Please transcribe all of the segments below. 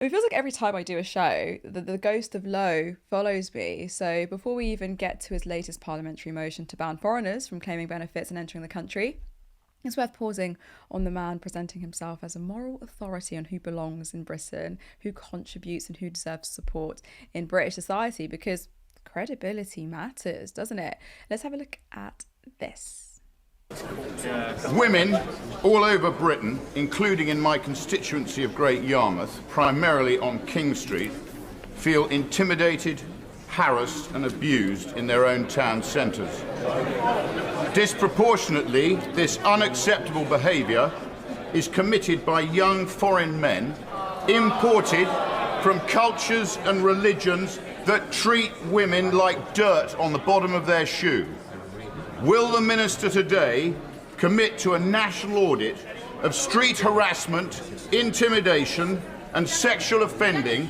It feels like every time I do a show, the ghost of Lowe follows me. So before we even get to his latest parliamentary motion to ban foreigners from claiming benefits and entering the country, it's worth pausing on the man presenting himself as a moral authority on who belongs in Britain, who contributes and who deserves support in British society, because credibility matters, doesn't it? Let's have a look at this. Women all over Britain, including in my constituency of Great Yarmouth, primarily on King Street, feel intimidated, harassed and abused in their own town centres. Disproportionately, this unacceptable behaviour is committed by young foreign men imported from cultures and religions that treat women like dirt on the bottom of their shoe. Will the Minister today commit to a national audit of street harassment, intimidation and sexual offending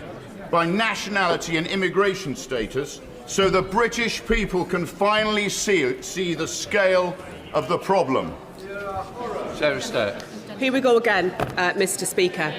by nationality and immigration status so the British people can finally see the scale of the problem? Sarah Sturt. Here we go again, Mr. Speaker.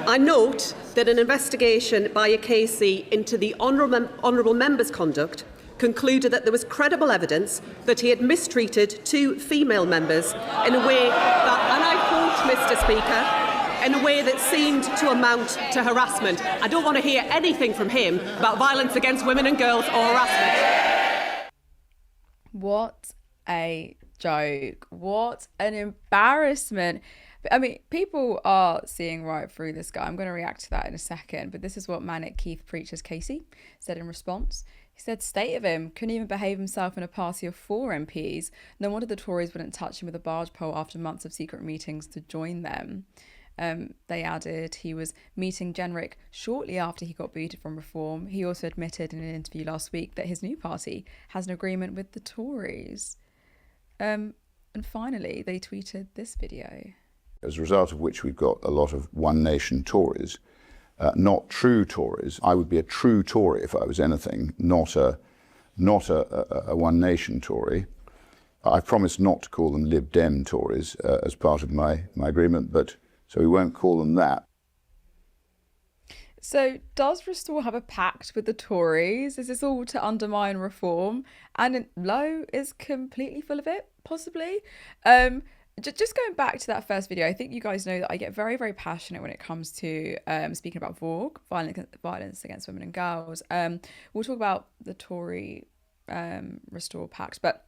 I note that an investigation by a KC into the honourable member's conduct concluded that there was credible evidence that he had mistreated two female members in a way that, and I quote, Mr. Speaker, in a way that seemed to amount to harassment. I don't want to hear anything from him about violence against women and girls or harassment. What a joke. What an embarrassment. I mean, people are seeing right through this guy. I'm going to react to that in a second, but this is what Manic Keith Preachers Casey said in response. He said, state of him, couldn't even behave himself in a party of 4 MPs. No wonder the Tories wouldn't touch him with a barge pole after months of secret meetings to join them. They added he was meeting Jenrick shortly after he got booted from Reform. He also admitted in an interview last week that his new party has an agreement with the Tories. And finally, they tweeted this video. As a result of which we've got a lot of One Nation Tories, not true Tories. I would be a true Tory if I was anything, not a One Nation Tory. I promised not to call them Lib Dem Tories as part of my agreement, but so we won't call them that. So does Restore have a pact with the Tories? Is this all to undermine Reform? And Lowe is completely full of it, possibly. Just going back to that first video, I think you guys know that I get very, very passionate when it comes to speaking about VOG, violence against women and girls. We'll talk about the Tory Restore Pact, but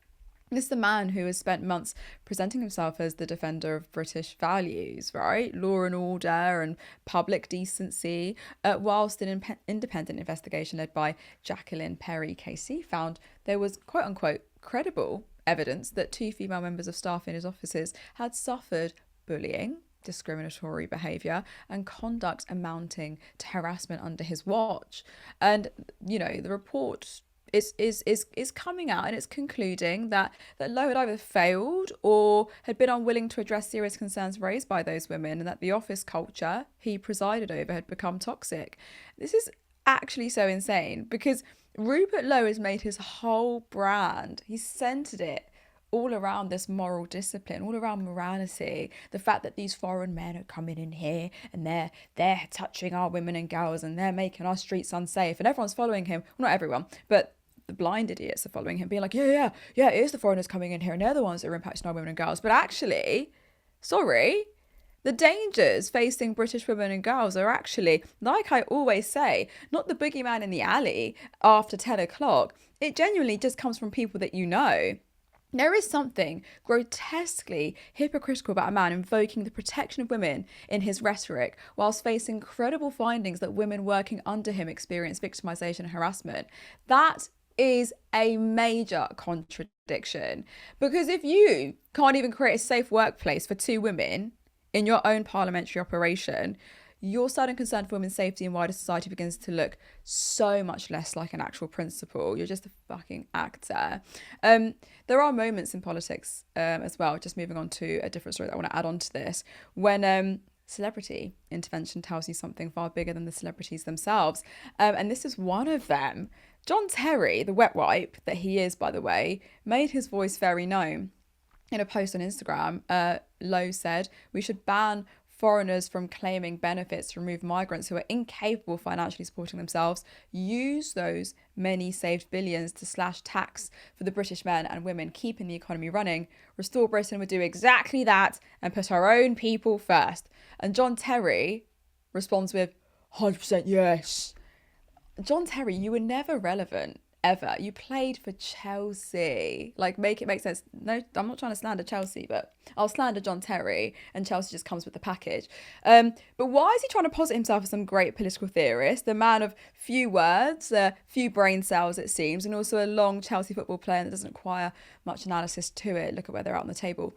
this is the man who has spent months presenting himself as the defender of British values, right? Law and order and public decency, whilst an independent investigation led by Jacqueline Perry KC found there was quote-unquote credible evidence that 2 female members of staff in his offices had suffered bullying, discriminatory behaviour and conduct amounting to harassment under his watch. And, you know, the report is coming out and it's concluding that Lowe had either failed or had been unwilling to address serious concerns raised by those women, and that the office culture he presided over had become toxic. This is actually so insane because Rupert Lowe has made his whole brand, he's centered it all around this moral discipline, all around morality, the fact that these foreign men are coming in here and they're touching our women and girls and they're making our streets unsafe, and everyone's following him. Well, not everyone, but the blind idiots are following him, being like, yeah, it is the foreigners coming in here and they're the ones that are impacting our women and girls. But actually, sorry, the dangers facing British women and girls are actually, like I always say, not the boogeyman in the alley after 10 o'clock. It genuinely just comes from people that you know. There is something grotesquely hypocritical about a man invoking the protection of women in his rhetoric whilst facing credible findings that women working under him experience victimisation and harassment. That is a major contradiction, because if you can't even create a safe workplace for 2 women in your own parliamentary operation, your sudden concern for women's safety in wider society begins to look so much less like an actual principle. You're just a fucking actor. There are moments in politics as well, just moving on to a different story that I want to add on to this, when celebrity intervention tells you something far bigger than the celebrities themselves. And this is one of them. John Terry, the wet wipe that he is, by the way, made his voice very known. In a post on Instagram, Lowe said, we should ban foreigners from claiming benefits to remove migrants who are incapable of financially supporting themselves, use those many saved billions to slash tax for the British men and women keeping the economy running, Restore Britain would do exactly that and put our own people first. And John Terry responds with 100% yes. John Terry, you were never relevant, ever. You played for Chelsea. Like, make it make sense. No, I'm not trying to slander Chelsea, but I'll slander John Terry, and Chelsea just comes with the package. But why is he trying to posit himself as some great political theorist, the man of few words, few brain cells, it seems, and also a long Chelsea football player that doesn't require much analysis to it? Look at where they're at on the table.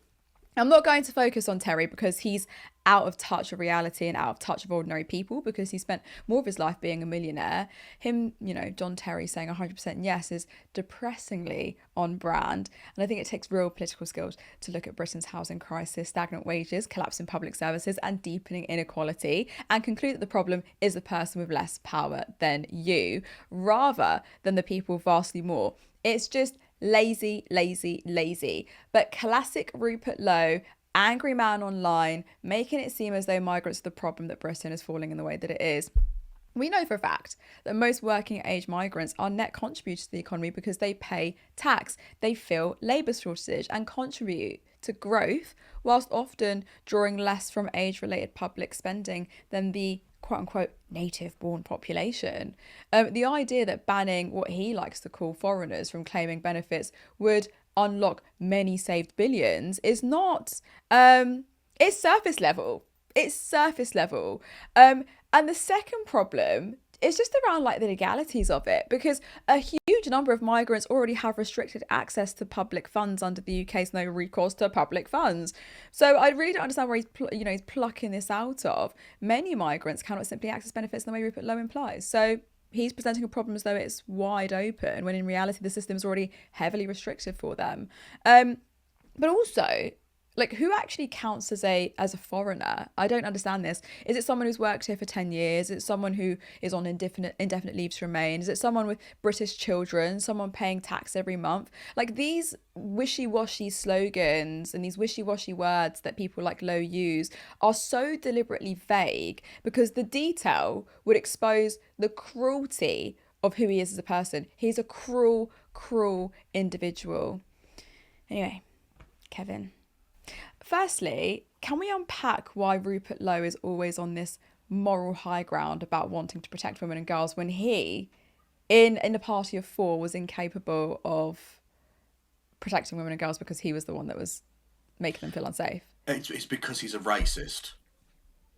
I'm not going to focus on Terry because he's out of touch of reality and out of touch of ordinary people, because he spent more of his life being a millionaire. Him, John Terry saying 100% yes is depressingly on brand. And I think it takes real political skills to look at Britain's housing crisis, stagnant wages, collapse in public services and deepening inequality and conclude that the problem is the person with less power than you, rather than the people vastly more. It's just lazy. But classic Rupert Lowe, angry man online, making it seem as though migrants are the problem that Britain is falling in the way that it is. We know for a fact that most working age migrants are net contributors to the economy because they pay tax, they fill labour shortage and contribute to growth, whilst often drawing less from age-related public spending than the quote-unquote native-born population. The idea that banning what he likes to call foreigners from claiming benefits would unlock many saved billions is not... it's surface level. And the second problem is just around the legalities of it, because a huge number of migrants already have restricted access to public funds under the UK's no recourse to public funds. So I really don't understand where he's plucking this out of. Many migrants cannot simply access benefits in the way Rupert Lowe implies. So he's presenting a problem as though it's wide open, when in reality the system is already heavily restrictive for them. But also, who actually counts as a foreigner? I don't understand this. Is it someone who's worked here for 10 years? Is it someone who is on indefinite leave to remain? Is it someone with British children? Someone paying tax every month? These wishy-washy slogans and these wishy-washy words that people like Lowe use are so deliberately vague because the detail would expose the cruelty of who he is as a person. He's a cruel individual. Anyway, Kevin. Firstly, can we unpack why Rupert Lowe is always on this moral high ground about wanting to protect women and girls when he, in a party of four, was incapable of protecting women and girls because he was the one that was making them feel unsafe? It's because he's a racist.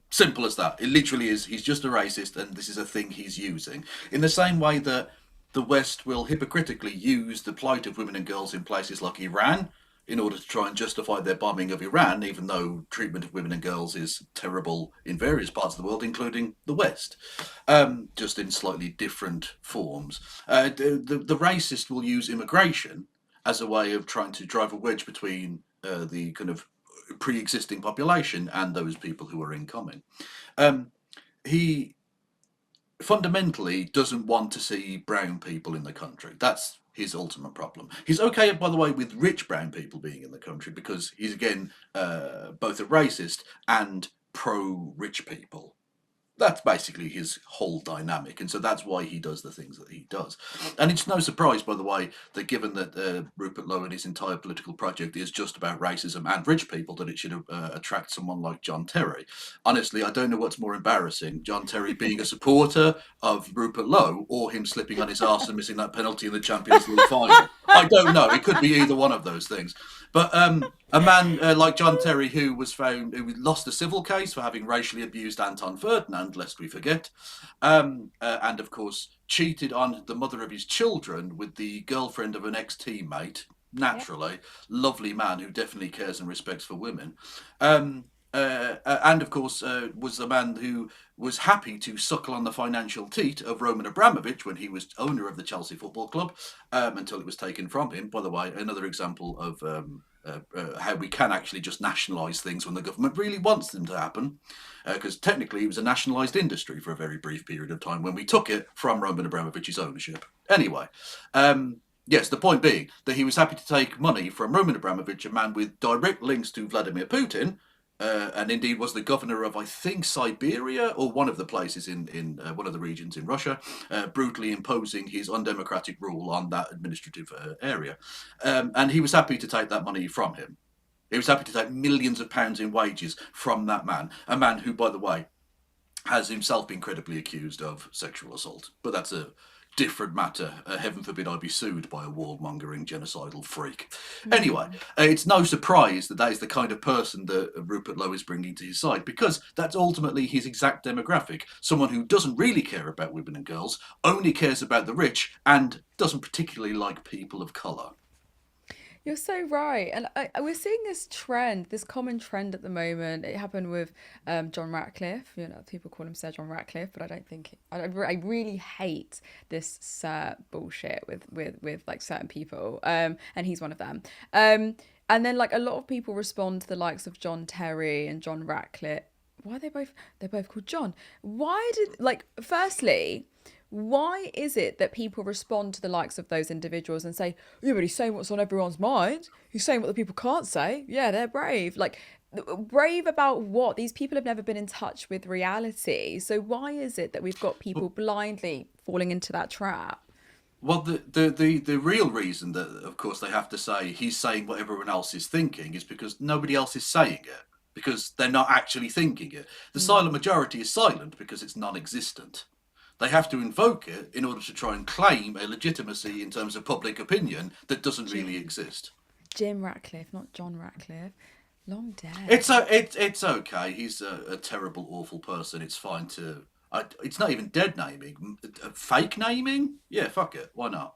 Simple as that. It literally is. He's just a racist, and this is a thing he's using. In the same way that the West will hypocritically use the plight of women and girls in places like Iran in order to try and justify their bombing of Iran, even though treatment of women and girls is terrible in various parts of the world, including the West, just in slightly different forms. The racist will use immigration as a way of trying to drive a wedge between the kind of pre-existing population and those people who are incoming. He fundamentally doesn't want to see brown people in the country. That's his ultimate problem. He's okay, by the way, with rich brown people being in the country because he's, again, both a racist and pro-rich people. That's basically his whole dynamic, and so that's why he does the things that he does. And it's no surprise, by the way, that given that Rupert Lowe and his entire political project is just about racism and rich people, that it should attract someone like John Terry. Honestly, I don't know what's more embarrassing, John Terry being a supporter of Rupert Lowe or him slipping on his arse and missing that penalty in the Champions League final. I don't know. It could be either one of those things. But a man like John Terry, who lost a civil case for having racially abused Anton Ferdinand, lest we forget, and of course cheated on the mother of his children with the girlfriend of an ex-teammate, naturally, lovely man who definitely cares and respects for women. And of course was the man who was happy to suckle on the financial teat of Roman Abramovich when he was owner of the Chelsea Football Club, until it was taken from him. By the way, another example of how we can actually just nationalise things when the government really wants them to happen, because technically it was a nationalised industry for a very brief period of time when we took it from Roman Abramovich's ownership. Anyway, yes, the point being that he was happy to take money from Roman Abramovich, a man with direct links to Vladimir Putin, and indeed was the governor of, I think, Siberia or one of the places in one of the regions in Russia, brutally imposing his undemocratic rule on that administrative area. And he was happy to take that money from him. He was happy to take millions of pounds in wages from that man, a man who, by the way, has himself been credibly accused of sexual assault. But that's a different matter. Heaven forbid I be sued by a warmongering genocidal freak. Anyway, it's no surprise that that is the kind of person that Rupert Lowe is bringing to his side, because that's ultimately his exact demographic. Someone who doesn't really care about women and girls, only cares about the rich, and doesn't particularly like people of colour. You're so right. And we're seeing this trend, this common trend at the moment. It happened with John Ratcliffe. You know, people call him Sir John Ratcliffe, but I don't think I really hate this Sir bullshit with like certain people. And he's one of them. And then like a lot of people respond to the likes of John Terry and John Ratcliffe. Why are they're both called John? Why did, like, firstly, why is it that people respond to the likes of those individuals and say, yeah, but he's saying what's on everyone's mind. He's saying what the people can't say. Yeah, they're brave. Like, brave about what? These people have never been in touch with reality. So why is it that we've got people blindly falling into that trap? Well, the real reason that, of course, they have to say he's saying what everyone else is thinking is because nobody else is saying it, because they're not actually thinking it. The silent majority is silent because it's non-existent. They have to invoke it in order to try and claim a legitimacy in terms of public opinion that doesn't really exist. Jim Ratcliffe, not John Ratcliffe. Long dead. It's okay. He's a terrible, awful person. It's fine to... it's not even dead naming. Fake naming? Yeah, fuck it. Why not?